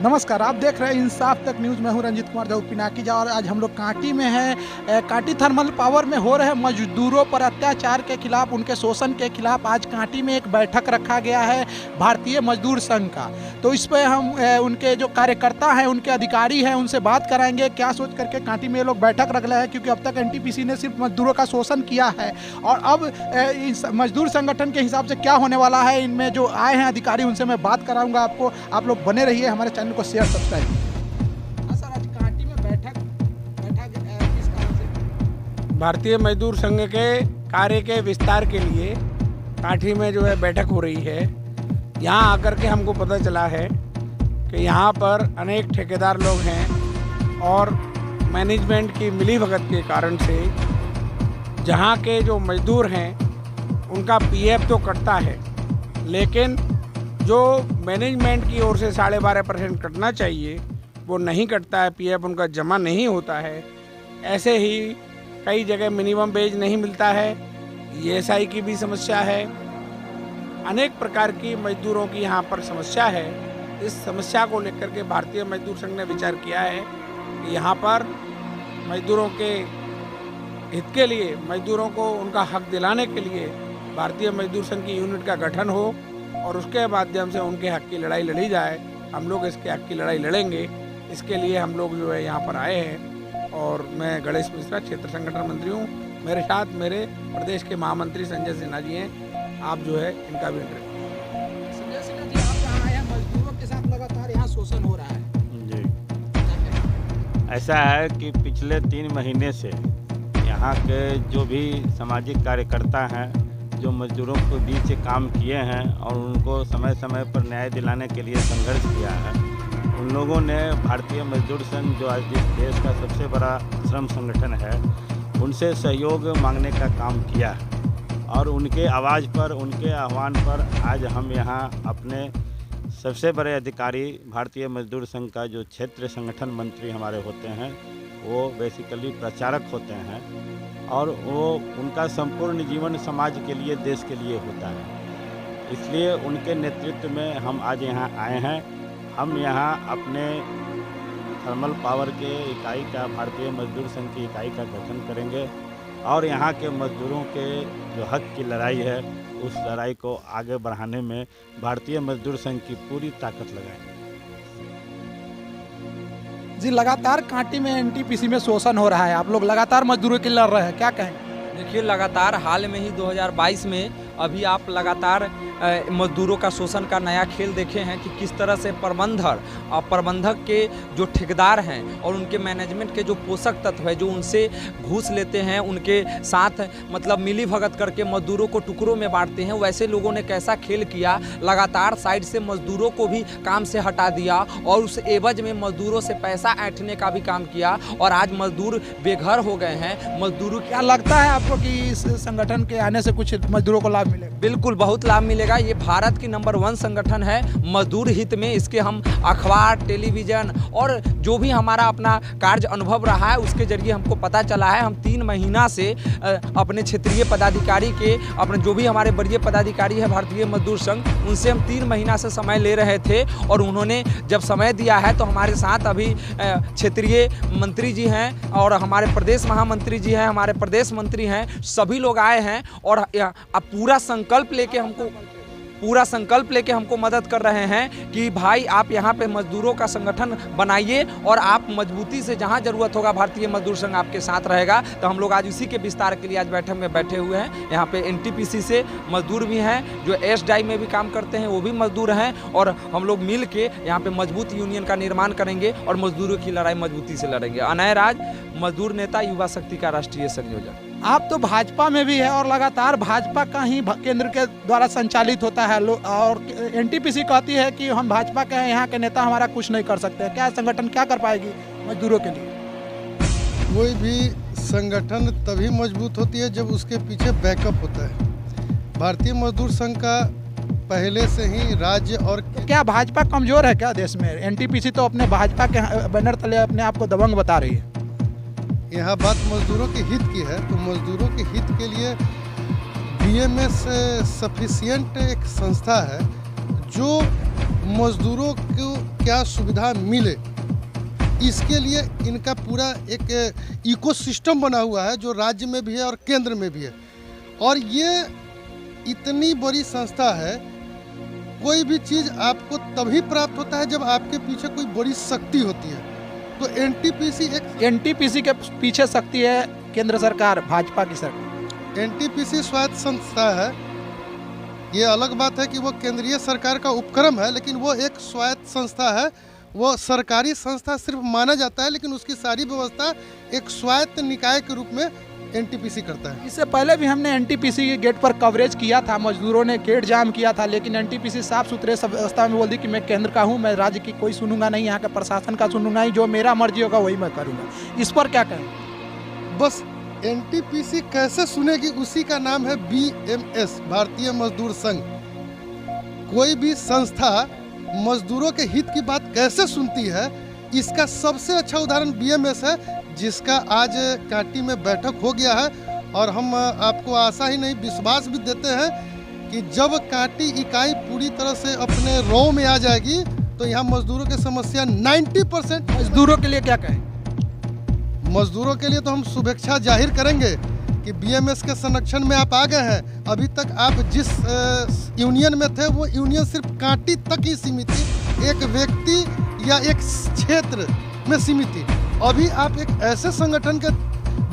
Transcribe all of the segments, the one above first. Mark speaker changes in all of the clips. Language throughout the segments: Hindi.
Speaker 1: नमस्कार, आप देख रहे हैं इंसाफ तक न्यूज़। मैं हूं रंजीत कुमार जाऊ पिनाकी जा और आज हम लोग कांटी में हैं। कांटी थर्मल पावर में हो रहे मजदूरों पर अत्याचार के खिलाफ, उनके शोषण के खिलाफ आज कांटी में एक बैठक रखा गया है भारतीय मजदूर संघ का। तो इस पर हम उनके जो कार्यकर्ता हैं, उनके अधिकारी हैं, उनसे बात कराएंगे क्या सोच करके कांटी में ये लोग बैठक रख रहे हैं, क्योंकि अब तक एनटीपीसी ने सिर्फ मजदूरों का शोषण किया है और अब इस मजदूर संगठन के हिसाब से क्या होने वाला है। इनमें जो आए हैं अधिकारी, उनसे मैं बात कराऊंगा आपको। आप लोग बने रहिए, हमारे चैनल को शेयर सब्सक्राइब। सर, आज कांटी में बैठक किस कारण से?
Speaker 2: भारतीय मजदूर संघ के कार्य के विस्तार के लिए कांटी में जो है बैठक हो रही है। यहाँ आकर के हमको पता चला है कि यहाँ पर अनेक ठेकेदार लोग हैं और मैनेजमेंट की मिलीभगत के कारण से जहाँ के जो मजदूर हैं उनका पीएफ तो कटता है, लेकिन जो मैनेजमेंट की ओर से 12.5% कटना चाहिए वो नहीं कटता है। पीएफ उनका जमा नहीं होता है। ऐसे ही कई जगह मिनिमम वेज नहीं मिलता है। ईएसआई की भी समस्या है। अनेक प्रकार की मजदूरों की यहाँ पर समस्या है। इस समस्या को लेकर के भारतीय मजदूर संघ ने विचार किया है कि यहाँ पर मजदूरों के हित के लिए, मजदूरों को उनका हक दिलाने के लिए भारतीय मजदूर संघ की यूनिट का गठन हो और उसके माध्यम से उनके हक की लड़ाई लड़ी जाए। हम लोग इसके हक की लड़ाई लड़ेंगे। इसके लिए हम लोग जो है यहाँ पर आए हैं और मैं गणेश मिश्रा, क्षेत्र संगठन मंत्री हूँ। मेरे साथ मेरे प्रदेश के महामंत्री संजय सिन्हा जी हैं। आप जो है इनका भी इंटरव्यू।
Speaker 1: संजय सिन्हा जी, आप यहाँ आए हैं, मजदूरों के साथ लगातार यहाँ शोषण हो रहा है
Speaker 3: जी। ऐसा है कि पिछले 3 महीने से यहाँ के जो भी सामाजिक कार्यकर्ता हैं, जो मजदूरों के बीच काम किए हैं और उनको समय समय पर न्याय दिलाने के लिए संघर्ष किया है, उन लोगों ने भारतीय मजदूर संघ, जो आज इस देश का सबसे बड़ा श्रम संगठन है, उनसे सहयोग मांगने का काम किया है। और उनके आवाज़ पर, उनके आह्वान पर आज हम यहाँ अपने सबसे बड़े अधिकारी, भारतीय मजदूर संघ का जो क्षेत्र संगठन मंत्री हमारे होते हैं, वो बेसिकली प्रचारक होते हैं और वो उनका संपूर्ण जीवन समाज के लिए, देश के लिए होता है। इसलिए उनके नेतृत्व में हम आज यहाँ आए हैं। हम यहाँ अपने थर्मल पावर के इकाई का, भारतीय मजदूर संघ की इकाई का गठन करेंगे और यहाँ के मजदूरों के जो हक की लड़ाई है, उस लड़ाई को आगे बढ़ाने में भारतीय मजदूर संघ की पूरी ताकत लगाएंगे।
Speaker 1: जी, लगातार कांटी में एनटीपीसी में शोषण हो रहा है, आप लोग लगातार मजदूरों के लिए लड़ रहे हैं, क्या कहें?
Speaker 4: देखिए, लगातार हाल में ही 2022 में अभी आप लगातार मजदूरों का शोषण का नया खेल देखे हैं कि किस तरह से प्रबंधक के जो ठेकेदार हैं और उनके मैनेजमेंट के जो पोषक तत्व है, जो उनसे घूस लेते हैं, उनके साथ मतलब मिली भगत करके मजदूरों को टुकड़ों में बांटते हैं, वैसे लोगों ने कैसा खेल किया। लगातार साइड से मजदूरों को भी काम से हटा दिया और उस एवज में मजदूरों से पैसा ऐंठने का भी काम किया और आज मजदूर बेघर हो गए हैं। मजदूरों
Speaker 1: क्या लगता है आपको कि इस संगठन के आने से कुछ मजदूरों को लाभ मिलेगा?
Speaker 4: बिल्कुल, बहुत लाभ मिलेगा। ये भारत की नंबर 1 संगठन है मजदूर हित में। इसके हम अखबार, टेलीविजन और जो भी हमारा अपना कार्य अनुभव रहा है, उसके जरिए हमको पता चला है। हम 3 महीना से अपने क्षेत्रीय पदाधिकारी के, अपने जो भी हमारे वरीय पदाधिकारी है भारतीय मजदूर संघ, उनसे हम 3 महीना से समय ले रहे थे और उन्होंने जब समय दिया है तो हमारे साथ अभी क्षेत्रीय मंत्री जी हैं और हमारे प्रदेश महामंत्री जी हैं, हमारे प्रदेश मंत्री हैं, सभी लोग आए हैं और अब पूरा संकल्प लेके हमको मदद कर रहे हैं कि भाई आप यहाँ पे मजदूरों का संगठन बनाइए और आप मजबूती से, जहाँ जरूरत होगा भारतीय मजदूर संघ आपके साथ रहेगा। तो हम लोग आज इसी के विस्तार के लिए आज बैठक में बैठे हुए हैं। यहाँ पे एनटीपीसी से मजदूर भी हैं, जो एसडाई में भी काम करते हैं, वो भी मजदूर हैं और हम लोग मिल के यहाँ पे मजबूत यूनियन का निर्माण करेंगे और मजदूरों की लड़ाई मजबूती से लड़ेंगे। अनय राज, मजदूर नेता, युवा शक्ति का राष्ट्रीय संयोजक।
Speaker 1: आप तो भाजपा में भी है और लगातार भाजपा का ही केंद्र के द्वारा संचालित होता है और एनटीपीसी कहती है कि हम भाजपा के हैं, यहाँ के नेता हमारा कुछ नहीं कर सकते। क्या संगठन क्या कर पाएगी मजदूरों के लिए?
Speaker 5: कोई भी संगठन तभी मजबूत होती है जब उसके पीछे बैकअप होता है। भारतीय मजदूर संघ का पहले से ही राज्य और
Speaker 1: क्या भाजपा कमजोर है क्या देश में? एनटीपीसी तो अपने भाजपा के बैनर तले अपने आप को दबंग बता रही है।
Speaker 5: यहाँ बात मजदूरों के हित की है, तो मजदूरों के हित के लिए बीएमएस सफिशिएंट एक संस्था है जो मजदूरों के क्या सुविधा मिले, इसके लिए इनका पूरा एक इकोसिस्टम बना हुआ है जो राज्य में भी है और केंद्र में भी है। और ये इतनी बड़ी संस्था है, कोई भी चीज़ आपको तभी प्राप्त होता है जब आपके पीछे कोई बड़ी शक्ति होती है। तो
Speaker 1: एनटीपीसी के पीछे शक्ति है केंद्र सरकार, भाजपा की सरकार।
Speaker 5: एनटीपीसी स्वायत्त संस्था है। ये अलग बात है कि वो केंद्रीय सरकार का उपक्रम है, लेकिन वो एक स्वायत्त संस्था है। वो सरकारी संस्था सिर्फ माना जाता है, लेकिन उसकी सारी व्यवस्था एक स्वायत्त निकाय के रूप में एनटीपीसी करता है।
Speaker 1: इससे पहले भी हमने एनटीपीसी के गेट पर कवरेज किया था, मजदूरों ने गेट जाम किया था, लेकिन एनटीपीसी साफ सुथरे अवस्था में बोल दी कि मैं केंद्र का हूँ, मैं राज्य की कोई सुनूंगा नहीं, यहाँ के प्रशासन का सुनूंगा नहीं, जो मेरा मर्जी होगा वही मैं करूँगा। इस पर क्या कहें?
Speaker 5: बस एनटीपीसी कैसे सुनेगी, उसी का नाम है बीएमएस, भारतीय मजदूर संघ। कोई भी संस्था मजदूरों के हित की बात कैसे सुनती है, इसका सबसे अच्छा उदाहरण बीएमएस है, जिसका आज कांटी में बैठक हो गया है। और हम आपको आशा ही नहीं विश्वास भी देते हैं कि जब कांटी इकाई पूरी तरह से अपने रौ में आ जाएगी तो यहाँ मजदूरों की समस्या 90%।
Speaker 1: मजदूरों के लिए क्या कहें?
Speaker 5: मजदूरों के लिए तो हम शुभेच्छा जाहिर करेंगे कि बीएमएस के संरक्षण में आप आ गए हैं। अभी तक आप जिस यूनियन में थे वो यूनियन सिर्फ कांटी तक ही सीमित थी, एक व्यक्ति या एक क्षेत्र में सीमित थी। अभी आप एक ऐसे संगठन के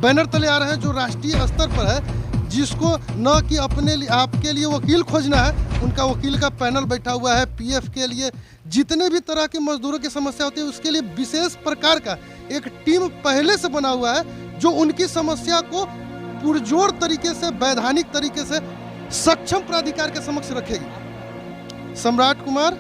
Speaker 5: बैनर तले आ रहे हैं जो राष्ट्रीय स्तर पर है, जिसको न कि अपने लिए आपके लिए वकील खोजना है, उनका वकील का पैनल बैठा हुआ है। पीएफ के लिए जितने भी तरह के मजदूरों की समस्या होती है उसके लिए विशेष प्रकार का एक टीम पहले से बना हुआ है जो उनकी समस्या को पुरजोर तरीके से, वैधानिक तरीके से सक्षम प्राधिकार के समक्ष रखेगी। सम्राट कुमार,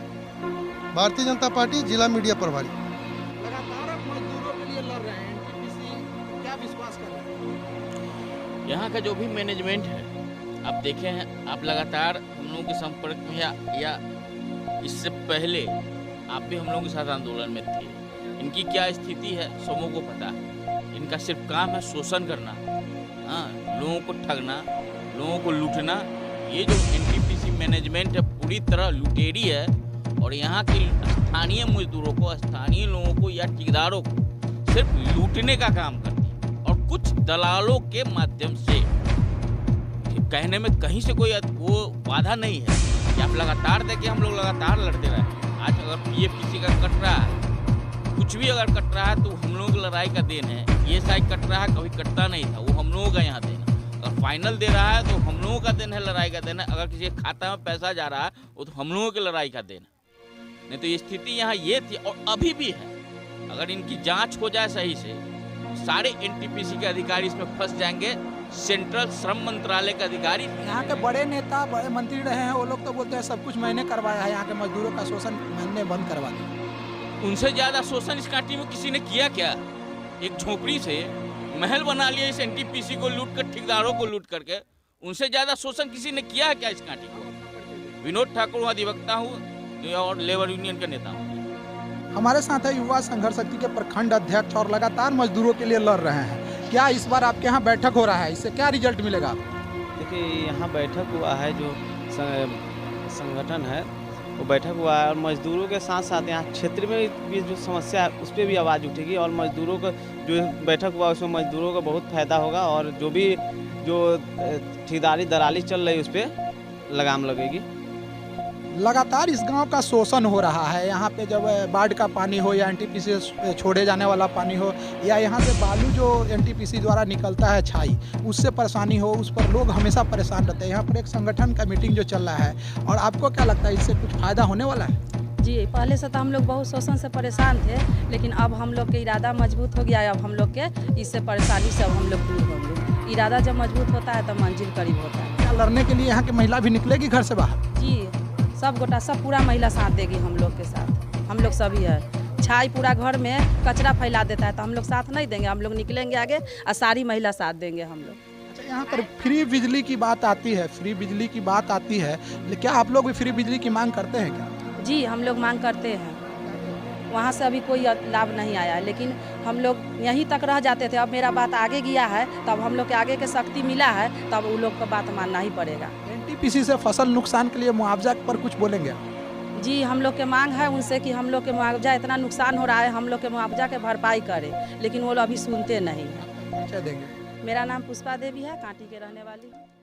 Speaker 5: भारतीय जनता पार्टी, जिला मीडिया प्रभारी।
Speaker 1: लगातार आप मजदूरों के लिए लड़ रहे हैं, एनटीपीसी क्या विश्वास कर रहे हैं?
Speaker 6: यहाँ का जो भी मैनेजमेंट है, आप देखे हैं, आप लगातार हम लोगों के संपर्क में या इससे पहले आप भी हम लोगों के साथ आंदोलन में थे। इनकी क्या स्थिति है सबों को पता है। इनका सिर्फ काम है शोषण करना, हाँ, लोगों को ठगना, लोगों को लूटना। ये जो एनटीपीसी मैनेजमेंट है पूरी तरह लुटेरी है और यहाँ के स्थानीय मजदूरों को, स्थानीय लोगों को या ठेकेदारों को सिर्फ लूटने का काम करती है और कुछ दलालों के माध्यम से। कहने में कहीं से कोई वो बाधा नहीं है कि आप लगातार देखें, हम लोग लगातार लड़ते रहे। आज अगर पीएफ किसी का कट रहा है, कुछ भी अगर कट रहा है तो हम लोगों की लड़ाई का देन है। ये साइड कट रहा है, कभी कटता नहीं था, वो हम लोगों का यहाँ देन है। अगर फाइनल दे रहा है तो हम लोगों का देन है, लड़ाई का देन है। अगर किसी के खाता में पैसा जा रहा है वो तो हम लोगों की लड़ाई का देन है। नहीं तो ये स्थिति यहाँ ये थी और अभी भी है। अगर इनकी जांच हो जाए सही से, सारे एनटीपीसी के अधिकारी इसमें फंस जाएंगे। सेंट्रल श्रम मंत्रालय के अधिकारी,
Speaker 1: यहाँ के बड़े नेता, बड़े मंत्री रहे हैं, वो लोग तो बोलते हैं सब कुछ मैंने करवाया है, यहाँ के मजदूरों का शोषण मैंने बंद करवा दिया।
Speaker 6: उनसे ज्यादा शोषण इस कांटी में किसी ने किया क्या? एक झोपड़ी से महल बना लिया इस एनटीपीसी को लूट कर, ठेकेदारों को लूट करके। उनसे ज्यादा शोषण किसी ने किया है क्या इस कांटी को? विनोद ठाकुर अधिवक्ता हूँ और लेबर यूनियन का नेता हूँ।
Speaker 1: हमारे साथ है युवा संघर्ष समिति के प्रखंड अध्यक्ष और लगातार मजदूरों के लिए लड़ रहे हैं। क्या इस बार आपके यहाँ बैठक हो रहा है, इससे क्या रिजल्ट मिलेगा?
Speaker 7: देखिए, यहाँ बैठक हुआ है, जो संगठन है वो बैठक हुआ है और मजदूरों के साथ साथ यहाँ क्षेत्र में भी जो समस्या है उस पर भी आवाज़ उठेगी और मजदूरों का जो बैठक हुआ उसमें मजदूरों का बहुत फायदा होगा और जो भी जो ठेकेदारी दलाली चल रही है उस पर लगाम लगेगी।
Speaker 1: लगातार इस गांव का शोषण हो रहा है। यहाँ पे जब बाढ़ का पानी हो या एनटीपीसी से छोड़े जाने वाला पानी हो या यहाँ से बालू जो एनटीपीसी द्वारा निकलता है छाई, उससे परेशानी हो, उस पर लोग हमेशा परेशान रहते हैं। यहाँ पर एक संगठन का मीटिंग जो चल रहा है, और आपको क्या लगता है इससे कुछ फ़ायदा होने वाला है?
Speaker 8: जी, पहले से तो हम लोग बहुत शोषण से परेशान थे, लेकिन अब हम लोग के इरादा मजबूत हो गया है। अब हम लोग के इससे परेशानी से अब हम लोग दूर होंगे। इरादा जब मजबूत होता है तो मंजिल करीब होता है।
Speaker 1: क्या लड़ने के लिए यहाँ की महिला भी निकलेगी घर से बाहर?
Speaker 8: जी, सब गोटा, सब पूरा महिला साथ देगी हम लोग के साथ। हम लोग सभी है, छाई पूरा घर में कचरा फैला देता है तो हम लोग साथ नहीं देंगे। हम लोग निकलेंगे आगे और सारी महिला साथ देंगे हम लोग।
Speaker 1: अच्छा, यहाँ पर फ्री बिजली की बात आती है, फ्री बिजली की बात आती है, क्या आप लोग भी फ्री बिजली की मांग करते हैं क्या?
Speaker 8: जी, हम लोग मांग करते हैं। वहाँ से अभी कोई लाभ नहीं आया है, लेकिन हम लोग यहीं तक रह जाते थे। अब मेरा बात आगे गया है, तब हम लोग के आगे के शक्ति मिला है, तब उन लोग को बात मानना ही पड़ेगा।
Speaker 1: एनटीपीसी से फसल नुकसान के लिए मुआवजा पर कुछ बोलेंगे?
Speaker 8: जी हम लोग के मांग है उनसे कि हम लोग के मुआवजा, इतना नुकसान हो रहा है, हम लोग के मुआवजा के भरपाई करे, लेकिन वो लोग अभी सुनते नहीं हैं।
Speaker 1: अच्छा देंगे।
Speaker 8: मेरा नाम पुष्पा देवी है, कांटी के रहने वाली हूँ।